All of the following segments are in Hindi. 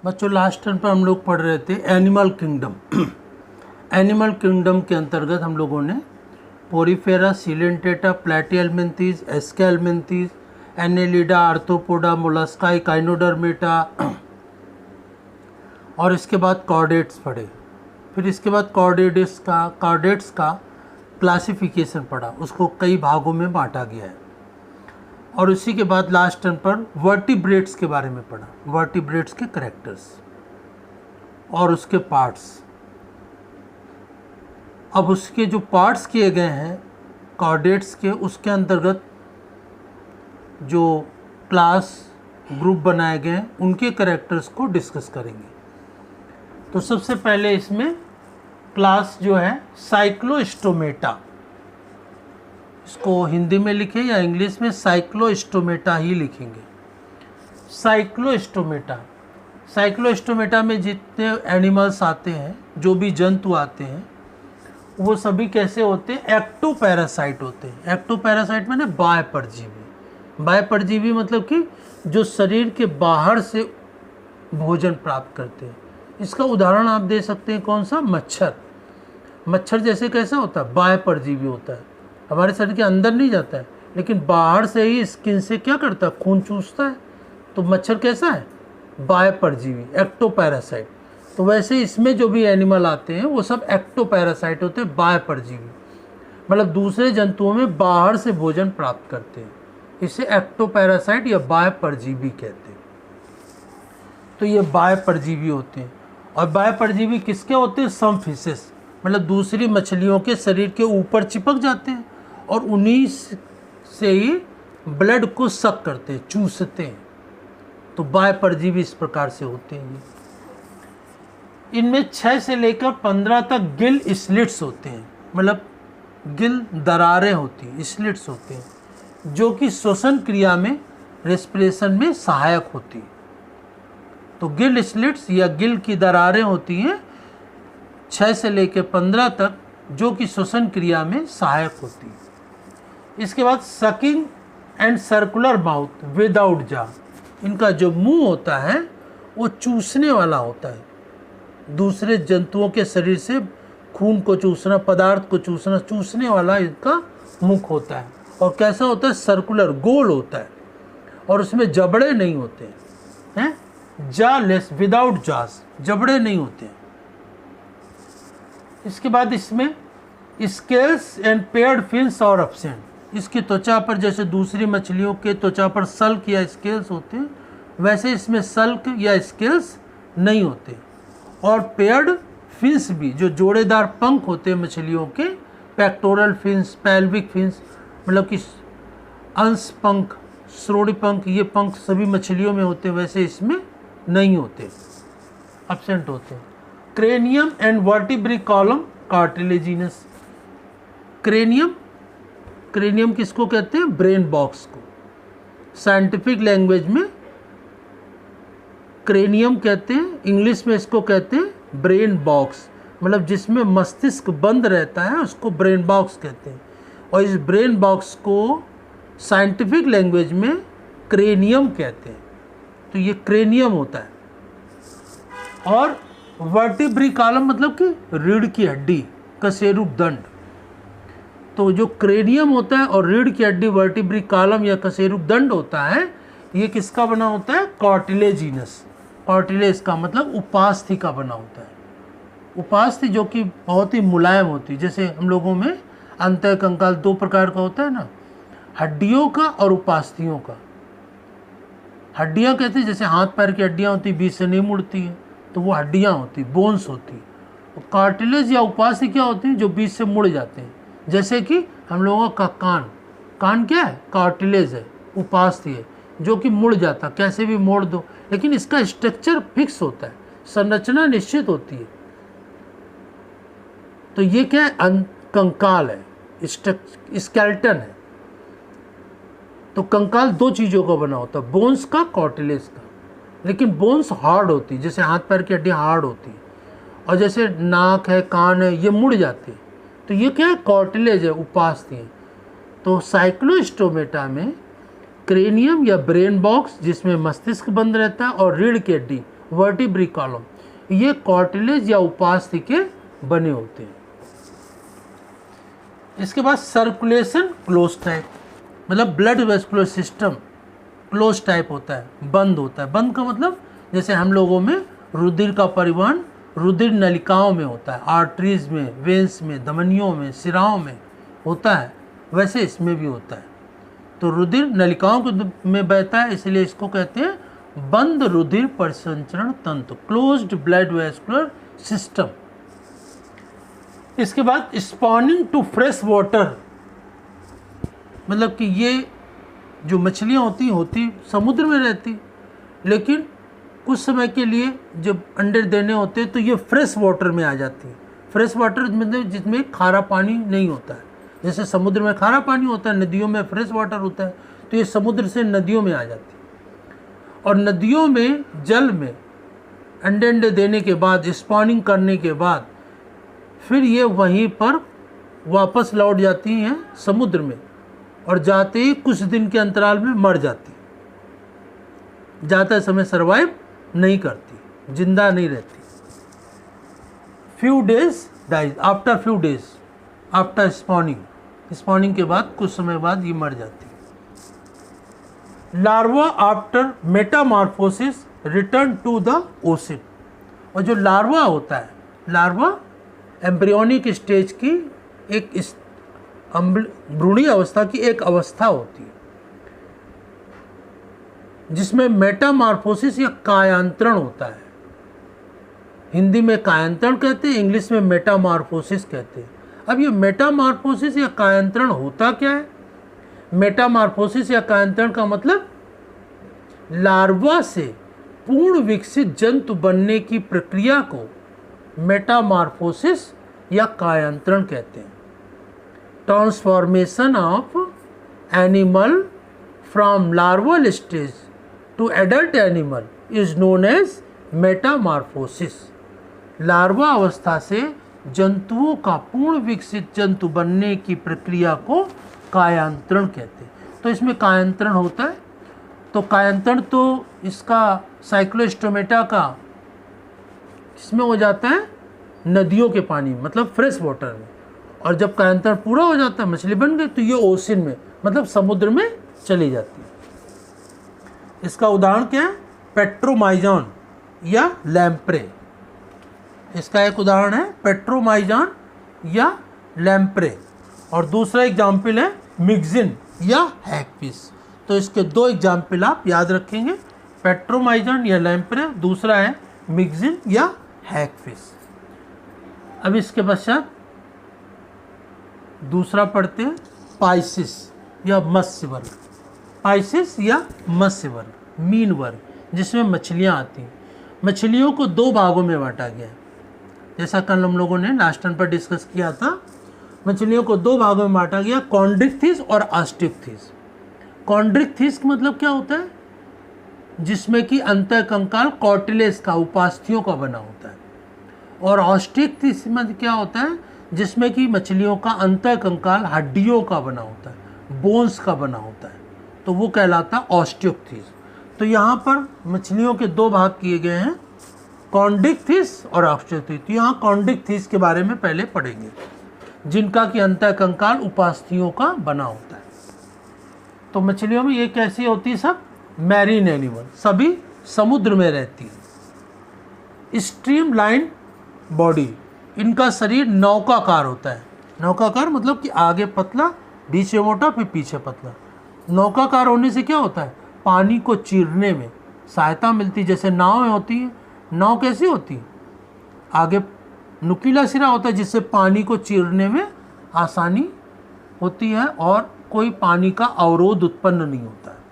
बच्चों लास्ट टर्म पर हम लोग पढ़ रहे थे एनिमल किंगडम। एनिमल किंगडम के अंतर्गत हम लोगों ने Porifera, Coelenterata, Platyhelminthes, Aschelminthes, Annelida, Arthropoda, Mollusca, Echinodermata और इसके बाद कॉर्डेट्स पढ़े। फिर इसके बाद कॉर्डेट्स का क्लासिफिकेशन पढ़ा, उसको कई भागों में बांटा गया है। और उसी के बाद लास्ट टर्म पर वर्टिब्रेट्स के बारे में पढ़ा, वर्टिब्रेट्स के कैरेक्टर्स और उसके पार्ट्स। अब उसके जो पार्ट्स किए गए हैं कॉर्डेट्स के, उसके अंतर्गत जो क्लास ग्रुप बनाए गए हैं उनके कैरेक्टर्स को डिस्कस करेंगे। तो सबसे पहले इसमें क्लास जो है साइक्लोस्टोमेटा, इसको हिंदी में लिखें या इंग्लिश में साइक्लोस्टोमेटा ही लिखेंगे। साइक्लोस्टोमेटा में जितने एनिमल्स आते हैं, जो भी जंतु आते हैं, वो सभी कैसे होते हैं? एक्टोपैरासाइट होते हैं। एक्टोपैरासाइट माने बाह्य परजीवी मतलब कि जो शरीर के बाहर से भोजन प्राप्त करते हैं। इसका उदाहरण आप दे सकते हैं कौन सा? मच्छर जैसे कैसा होता है? बाह्य परजीवी होता है, हमारे शरीर के अंदर नहीं जाता है, लेकिन बाहर से ही स्किन से क्या करता है? खून चूसता है। तो मच्छर कैसा है? बाह्य परजीवी, एक्टोपैरासाइट। तो वैसे इसमें जो भी एनिमल आते हैं वो सब एक्टोपैरासाइट होते हैं, बाह्य परजीवी, मतलब दूसरे जंतुओं में बाहर से भोजन प्राप्त करते हैं। इसे एक्टोपैरासाइट या बाह्य परजीवी कहते हैं। तो ये बाह्य परजीवी होते हैं। और बाह्य परजीवी किसके होते हैं? सम फिशेस, मतलब दूसरी मछलियों के शरीर के ऊपर चिपक जाते हैं और उन्हीं से ही ब्लड को सक करते हैं, चूसते हैं। तो बाह्य परजीवी इस प्रकार से होते हैं। इनमें 6 से लेकर 15 तक गिल स्लिट्स होते हैं, मतलब गिल दरारें होती हैं, स्लिट्स होते हैं, जो कि श्वसन क्रिया में, रेस्पिरेशन में सहायक होती है। तो गिल स्लिट्स या गिल की दरारें होती हैं 6 से लेकर 15 तक, जो कि श्वसन क्रिया में सहायक होती है। इसके बाद sucking and circular mouth without जा, इनका जो मुंह होता है वो चूसने वाला होता है, दूसरे जंतुओं के शरीर से खून को चूसना, पदार्थ को चूसना, चूसने वाला इनका मुख होता है। और कैसा होता है? सर्कुलर, गोल होता है, और उसमें जबड़े नहीं होते हैं, जालेस, विदाउट जास, जबड़े नहीं होते हैं। इसके बाद इसमें स्केल्स एंड पेयर्ड फिन्स और एब्सेंट। इसकी त्वचा पर जैसे दूसरी मछलियों के त्वचा पर सल्क या स्केल्स होते हैं, वैसे इसमें सल्क या स्केल्स नहीं होते। और पेयर्ड फिन्स भी, जो जोड़ेदार पंख होते हैं मछलियों के, पेक्टोरल फिन्स, पेल्विक फिन्स, मतलब कि अंश पंख, श्रोणि पंख, ये पंख सभी मछलियों में होते हैं, वैसे इसमें नहीं होते, एब्सेंट होते हैं। Cranium and vertebrae column cartilaginous. Cranium किसको कहते हैं? ब्रेन बॉक्स को। साइंटिफिक लैंग्वेज में क्रेनियम कहते हैं, इंग्लिश में इसको कहते हैं ब्रेन बॉक्स, मतलब जिसमें मस्तिष्क बंद रहता है उसको ब्रेन बॉक्स कहते हैं। और इस ब्रेन बॉक्स को साइंटिफिक लैंग्वेज में क्रेनियम कहते हैं। तो ये क्रेनियम होता है। और वर्टिब्री कॉलम मतलब कि रीढ़ की हड्डी, कशेरुक दंड। तो जो क्रेनियम होता है और रीढ़ की हड्डी, वर्टिब्री कॉलम या कशेरुक दंड होता है, ये किसका बना होता है? कार्टिलेजिनस। कार्टिलेज का मतलब उपास्थि का बना होता है। उपास्थि जो कि बहुत ही मुलायम होती है। जैसे हम लोगों में अंतः कंकाल 2 प्रकार का होता है ना, हड्डियों का और उपास्थियों का। हड्डियां कहते हैं, जैसे हाथ पैर की हड्डियां होती, बीच से नहीं मुड़ती है, तो वो हड्डियां होती, बोन्स होती। और कार्टिलेज या उपास्थि क्या होती है? जो बीच से मुड़ जाते हैं। जैसे कि हम लोगों का कान क्या है? कार्टिलेज है, उपास्थि है, जो कि मुड़ जाता, कैसे भी मोड़ दो, लेकिन इसका स्ट्रक्चर फिक्स होता है, संरचना निश्चित होती है। तो ये क्या है? कंकाल है, स्केलेटन है। तो कंकाल 2 चीज़ों का बना होता है, बोन्स का, कार्टिलेज का। लेकिन बोन्स हार्ड होती है, जैसे हाथ पैर की हड्डियाँ हार्ड होती है, और जैसे नाक है, कान है, ये मुड़ जाते हैं। तो ये क्या है? कार्टिलेज है, उपास्थि है। तो साइक्लोस्टोमेटा में क्रेनियम या ब्रेन बॉक्स, जिसमें मस्तिष्क बंद रहता है, और रीढ़ की हड्डी, वर्टिब्री कॉलम, ये कार्टिलेज या उपास्थि के बने होते हैं। इसके बाद सर्कुलेशन क्लोज टाइप, मतलब blood vascular system close type होता है, बंद होता है। बंद का मतलब जैसे हम लोगों में रुधिर का परिवहन रुधिर नलिकाओं में होता है, आर्टरीज में, वेन्स में, धमनियों में, शिराओं में होता है, वैसे इसमें भी होता है। तो रुधिर नलिकाओं में बहता है, इसलिए इसको कहते हैं बंद रुधिर परिसंचरण तंत्र, क्लोज्ड ब्लड वेस्कुलर सिस्टम। इसके बाद स्पॉनिंग टू फ्रेश वाटर, मतलब कि ये जो मछलियाँ होती समुद्र में रहती, लेकिन कुछ समय के लिए जब अंडे देने होते हैं तो ये फ्रेश वाटर में आ जाती है। फ्रेश वाटर मतलब जिसमें खारा पानी नहीं होता है, जैसे समुद्र में खारा पानी होता है, नदियों में फ्रेश वाटर होता है, तो ये समुद्र से नदियों में आ जाती है। और नदियों में जल में अंडे देने के बाद, स्पॉनिंग करने के बाद, फिर ये वहीं पर वापस लौट जाती हैं समुद्र में, और जाते ही कुछ दिन के अंतराल में मर जाती, जाते समय सर्वाइव नहीं करती, जिंदा नहीं रहती। Few days dies, after few days after spawning, spawning के बाद कुछ समय बाद ये मर जाती। Larva after metamorphosis return to the ocean, और जो लार्वा होता है, लार्वा एम्ब्रियोनिक स्टेज की एक भ्रूणीय अवस्था की एक अवस्था होती है जिसमें मेटामॉर्फोसिस या कायांतरण होता है। हिंदी में कायांतरण कहते हैं, इंग्लिश में मेटामॉर्फोसिस कहते हैं। अब ये मेटामॉर्फोसिस या कायांतरण होता क्या है? मेटामॉर्फोसिस या कायांतरण का मतलब लार्वा से पूर्ण विकसित जंतु बनने की प्रक्रिया को मेटामॉर्फोसिस या कायांतरण कहते हैं। Transformation of animal from larval stage to adult animal is known as metamorphosis. Larva अवस्था से जंतुओं का पूर्ण विकसित जंतु बनने की प्रक्रिया को कायांतरण कहते हैं। तो इसमें कायांतरण होता है। तो कायांतरण तो इसका साइक्लोस्टोमेटा का किसमें हो जाता है? नदियों के पानी, मतलब फ्रेश वाटर में। और जब कायांतरण पूरा हो जाता है, मछली बन गई, तो ये ओशन में, मतलब समुद्र में चली जाती है। इसका उदाहरण क्या है? पेट्रोमाइजॉन या लैम्प्रे। इसका एक उदाहरण है पेट्रोमाइजॉन या लैम्प्रे, और दूसरा एग्जाम्पल है मिक्सिन या हैगफिश। तो इसके दो एग्जाम्पल आप याद रखेंगे, पेट्रोमाइजॉन या लैम्प्रे, दूसरा है मिक्सिन या हैगफिश। अब इसके पश्चात दूसरा पढ़ते हैं पाइसिस या मत्स्य वर्ग। पाइसिस या मत्स्य वर्ग, मीन वर्ग, जिसमें मछलियाँ आती हैं। मछलियों को दो भागों में बांटा गया है, जैसा कल हम लोगों ने लास्ट टर्न पर डिस्कस किया था। मछलियों को दो भागों में बांटा गया, कॉन्ड्रिक्थिस और ऑस्टिक्थिस। कॉन्ड्रिक्थिस का मतलब क्या होता है? जिसमें कि अंतःकंकाल कार्टिलेज का, उपास्थियों का बना होता है। और ऑस्टिक्थिस में क्या होता है? जिसमें कि मछलियों का अंतःकंकाल हड्डियों का बना होता है, बोन्स का बना होता है, तो वो कहलाता है ऑस्टिक्थिस। तो यहाँ पर मछलियों के दो भाग किए गए हैं, कॉन्ड्रिक्थिस और ऑस्टिक्थिस। तो यहाँ कॉन्ड्रिक्थिस के बारे में पहले पढ़ेंगे, जिनका कि अंतःकंकाल उपास्थियों का बना होता है। तो मछलियों में ये कैसी होती है? सब मैरीन एनिमल, सभी समुद्र में रहती है। स्ट्रीमलाइन बॉडी, इनका शरीर नौकाकार होता है। नौकाकार मतलब कि आगे पतला, बीच में मोटा, फिर पीछे पतला। नौकाकार होने से क्या होता है? पानी को चीरने में सहायता मिलती है, जैसे नाव में होती है। नाव कैसी होती है? आगे नुकीला सिरा होता है, जिससे पानी को चीरने में आसानी होती है और कोई पानी का अवरोध उत्पन्न नहीं होता है।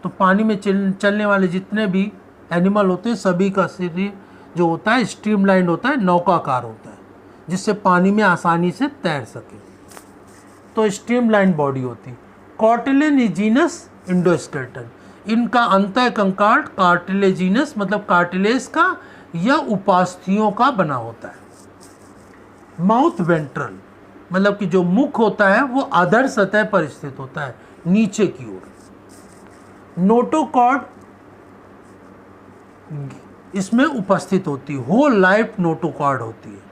तो पानी में चलने वाले जितने भी एनिमल होते हैं, सभी का शरीर जो होता है स्ट्रीमलाइन होता है, नौकाकार होता है, जिससे पानी में आसानी से तैर सके। तो स्ट्रीमलाइन बॉडी होती है। कार्टिलेजिनस इंडोस्केलेटन, इनका अंतःकंकाल कार्टिलेजिनस मतलब कार्टिलेज का या उपास्थियों का बना होता है। माउथ वेंट्रल मतलब कि जो मुख होता है वो अधर सतह पर स्थित होता है, नीचे की ओर। नोटोकॉर्ड इसमें उपस्थित होती है, होल लाइफ नोटोकॉर्ड होती है,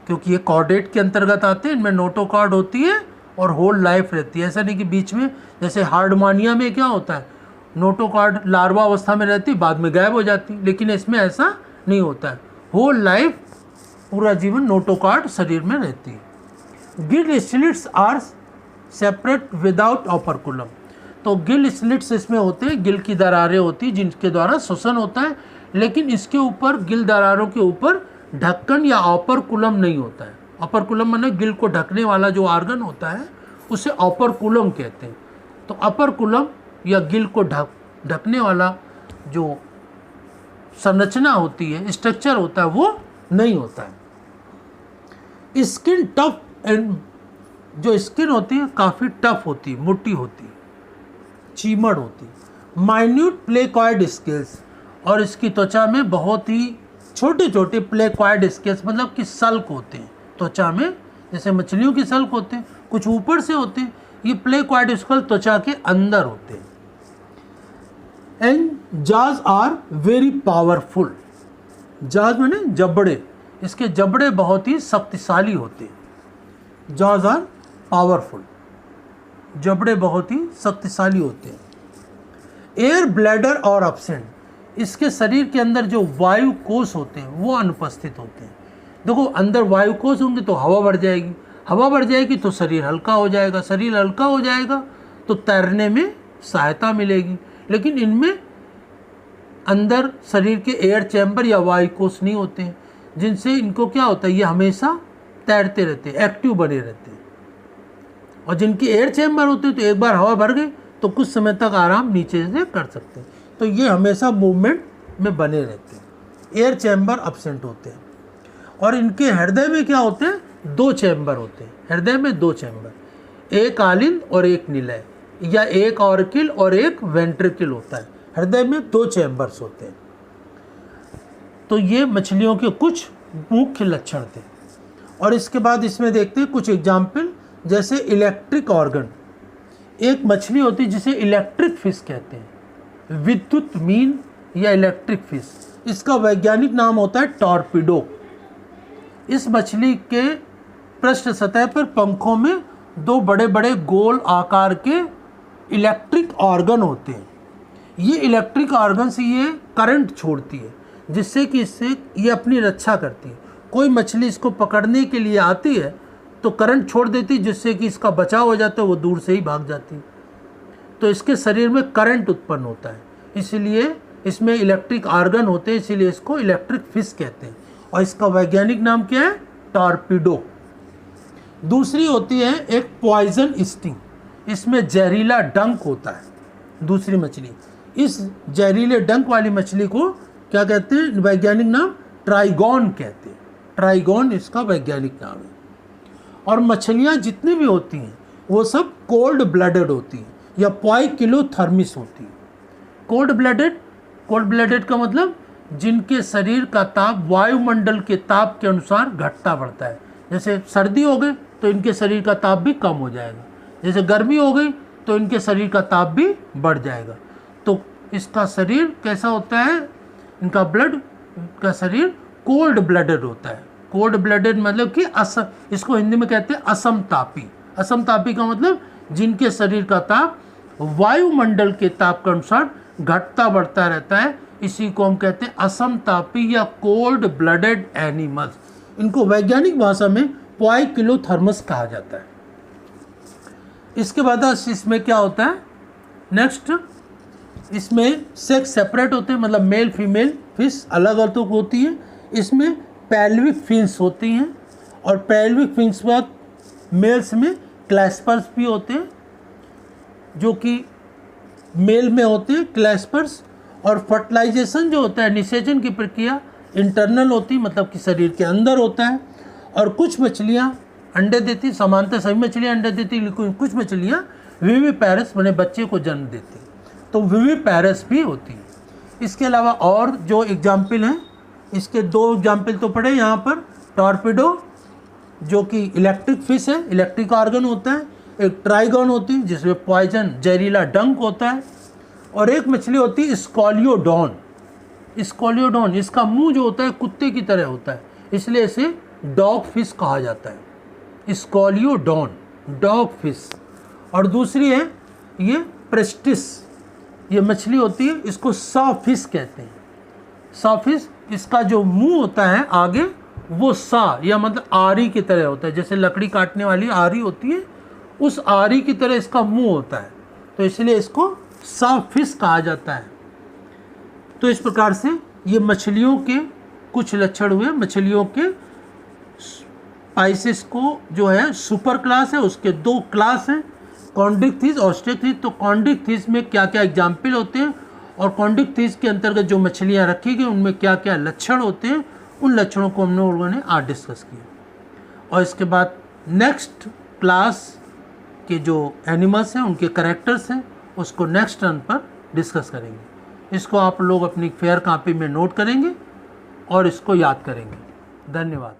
क्योंकि ये कॉर्डेट के अंतर्गत आते हैं, इनमें नोटोकॉर्ड होती है और होल लाइफ रहती है। ऐसा नहीं कि बीच में, जैसे हार्डमानिया में क्या होता है, नोटोकॉर्ड लार्वा अवस्था में रहती, बाद में गायब हो जाती, लेकिन इसमें ऐसा नहीं होता है, होल लाइफ पूरा जीवन नोटोकॉर्ड शरीर में रहती है। Gill slits are separate without operculum, तो गिल स्लिट्स इसमें होते हैं, गिल की दरारें होती हैं जिनके द्वारा श्वसन होता है, लेकिन इसके ऊपर गिल दरारों के ऊपर ढक्कन या ऑपरकुलम नहीं होता है। ऑपरकुलम माने गिल को ढकने वाला जो ऑर्गन होता है उसे ऑपरकुलम कहते हैं। तो ऑपरकुलम या गिल को ढकने वाला जो संरचना होती है, स्ट्रक्चर होता है, वो नहीं होता है। स्किन टफ एंड, जो स्किन होती है काफ़ी टफ होती है, मोटी होती है, चीमड़ होती है। माइन्यूट प्लेकॉइड स्केल्स, और इसकी त्वचा में बहुत ही छोटे छोटे प्लेकॉइड स्केल्स मतलब कि सल्क होते हैं त्वचा में, जैसे मछलियों की सल्क होते हैं, कुछ ऊपर से होते हैं, ये प्लेकॉइड स्केल त्वचा के अंदर होते हैं। एंड जाज आर वेरी पावरफुल, जाज माने जबड़े, इसके जबड़े बहुत ही शक्तिशाली होते हैं। जाज आर पावरफुल, जबड़े बहुत ही शक्तिशाली होते हैं। एयर ब्लैडर और एब्सेंट, इसके शरीर के अंदर जो वायु कोष होते हैं वो अनुपस्थित होते हैं। देखो अंदर वायु कोष होंगे तो हवा बढ़ जाएगी, हवा बढ़ जाएगी तो शरीर हल्का हो जाएगा, शरीर हल्का हो जाएगा तो तैरने में सहायता मिलेगी, लेकिन इनमें अंदर शरीर के एयर चैम्बर या वायु कोष नहीं होते हैं, जिनसे इनको क्या होता है, ये हमेशा तैरते रहते हैं, एक्टिव बने रहते हैं। और जिनके एयर चैम्बर होते हैं तो एक बार हवा भर गई तो कुछ समय तक आराम नीचे से कर सकते हैं, तो ये हमेशा मूवमेंट में बने रहते हैं। एयर चैम्बर एब्सेंट होते हैं। और इनके हृदय में क्या होते हैं, 2 चैम्बर होते हैं, हृदय में 2 चैम्बर, एक आलिंद और एक निलय, या एक ऑर्किल और एक वेंट्रिकल होता है। हृदय में 2 चैम्बर्स होते हैं। तो ये मछलियों के कुछ मुख्य लक्षण थे। और इसके बाद इसमें देखते हैं कुछ एग्जाम्पल, जैसे इलेक्ट्रिक ऑर्गन। एक मछली होती है जिसे इलेक्ट्रिक फिश कहते हैं, विद्युत मीन या इलेक्ट्रिक फिश। इसका वैज्ञानिक नाम होता है टॉर्पिडो। इस मछली के पृष्ठ सतह पर पंखों में 2 बड़े बड़े गोल आकार के इलेक्ट्रिक ऑर्गन होते हैं। ये इलेक्ट्रिक ऑर्गन से ये करंट छोड़ती है, जिससे कि इससे ये अपनी रक्षा करती है। कोई मछली इसको पकड़ने के लिए आती है तो करंट छोड़ देती है, जिससे कि इसका बचाव हो जाता है, वो दूर से ही भाग जाती है। तो इसके शरीर में करंट उत्पन्न होता है, इसलिए इसमें इलेक्ट्रिक ऑर्गन होते हैं, इसीलिए इसको इलेक्ट्रिक फिश कहते हैं। और इसका वैज्ञानिक नाम क्या है, टॉर्पिडो। दूसरी होती है एक पॉइजन स्टिंग, इसमें जहरीला डंक होता है। दूसरी मछली, इस जहरीले डंक वाली मछली को क्या कहते हैं, वैज्ञानिक नाम ट्राइगॉन कहते हैं। ट्राइगॉन इसका वैज्ञानिक नाम है। और मछलियाँ जितनी भी होती हैं वो सब कोल्ड ब्लडेड होती हैं या पॉइकिलोथर्मिस होती है। कोल्ड ब्लडेड का मतलब जिनके शरीर का ताप वायुमंडल के ताप के अनुसार घटता बढ़ता है। जैसे सर्दी हो गई तो इनके शरीर का ताप भी कम हो जाएगा, जैसे गर्मी हो गई तो इनके शरीर का ताप भी बढ़ जाएगा। तो इसका शरीर कैसा होता है, इनका ब्लड का शरीर कोल्ड ब्लडेड होता है। कोल्ड ब्लडेड मतलब कि इसको हिंदी में कहते हैं असमतापी। असमतापी का मतलब जिनके शरीर का ताप वायुमंडल के ताप के अनुसार घटता बढ़ता रहता है, इसी को हम कहते हैं असमतापी या कोल्ड ब्लडेड एनिमल्स। इनको वैज्ञानिक भाषा में पॉइकिलोथर्मस कहा जाता है। इसके बाद इसमें क्या होता है, नेक्स्ट इसमें सेक्स सेपरेट होते हैं, मतलब मेल फीमेल फिश अलग अलग होती है। इसमें पेल्विक फिन्स होती हैं, और पेल्विक फिन्स के बाद मेल्स में क्लैस्पर्स भी होते हैं, जो कि मेल में होते हैं क्लैस्पर्स। और फर्टिलाइजेशन जो होता है, निषेचन की प्रक्रिया इंटरनल होती है, मतलब कि शरीर के अंदर होता है। और कुछ मछलियाँ अंडे देती, सामान्यतः सभी मछलियाँ अंडे देती, लेकिन कुछ मछलियाँ विविपैरस बने बच्चे को जन्म देती, तो विविपैरस भी होती है। इसके अलावा और जो एग्जाम्पल हैं, इसके 2 एग्जाम्पल तो पढ़े यहाँ पर। टॉर्पिडो जो कि इलेक्ट्रिक फिश है, इलेक्ट्रिक ऑर्गन होता है। एक ट्राइगॉन होती है जिसमें पॉइजन जहरीला डंक होता है। और एक मछली होती है स्कॉलियोडॉन, स्कॉलियोडॉन, इसका मुंह जो होता है कुत्ते की तरह होता है, इसलिए इसे डॉग फिश कहा जाता है, स्कॉलियोडॉन, डॉग फिश। और दूसरी है ये प्रेस्टिस, ये मछली होती है, इसको सा फिश कहते हैं। सा फिश, इसका जो मुंह होता है आगे वो सा या मतलब आरी की तरह होता है, जैसे लकड़ी काटने वाली आरी होती है उस आरी की तरह इसका मुंह होता है, तो इसलिए इसको सा फिश कहा जाता है। तो इस प्रकार से ये मछलियों के कुछ लक्षण हुए। मछलियों के स्पाइसेस को जो है सुपर क्लास है, उसके 2 क्लास हैं, कॉन्ड्रिक्थिस और ऑस्ट्रेक्थिस। तो कॉन्ड्रिक्थिस में क्या क्या एग्जाम्पल होते हैं और कॉन्ड्रिक्थिस के अंतर्गत जो मछलियाँ रखी गई उनमें क्या क्या लक्षण होते हैं, उन लक्षणों को हम लोगों ने आज डिस्कस किया। और इसके बाद नेक्स्ट क्लास के जो एनिमल्स हैं उनके कैरेक्टर्स हैं उसको नेक्स्ट टर्न पर डिस्कस करेंगे। इसको आप लोग अपनी फेयर कॉपी में नोट करेंगे और इसको याद करेंगे। धन्यवाद।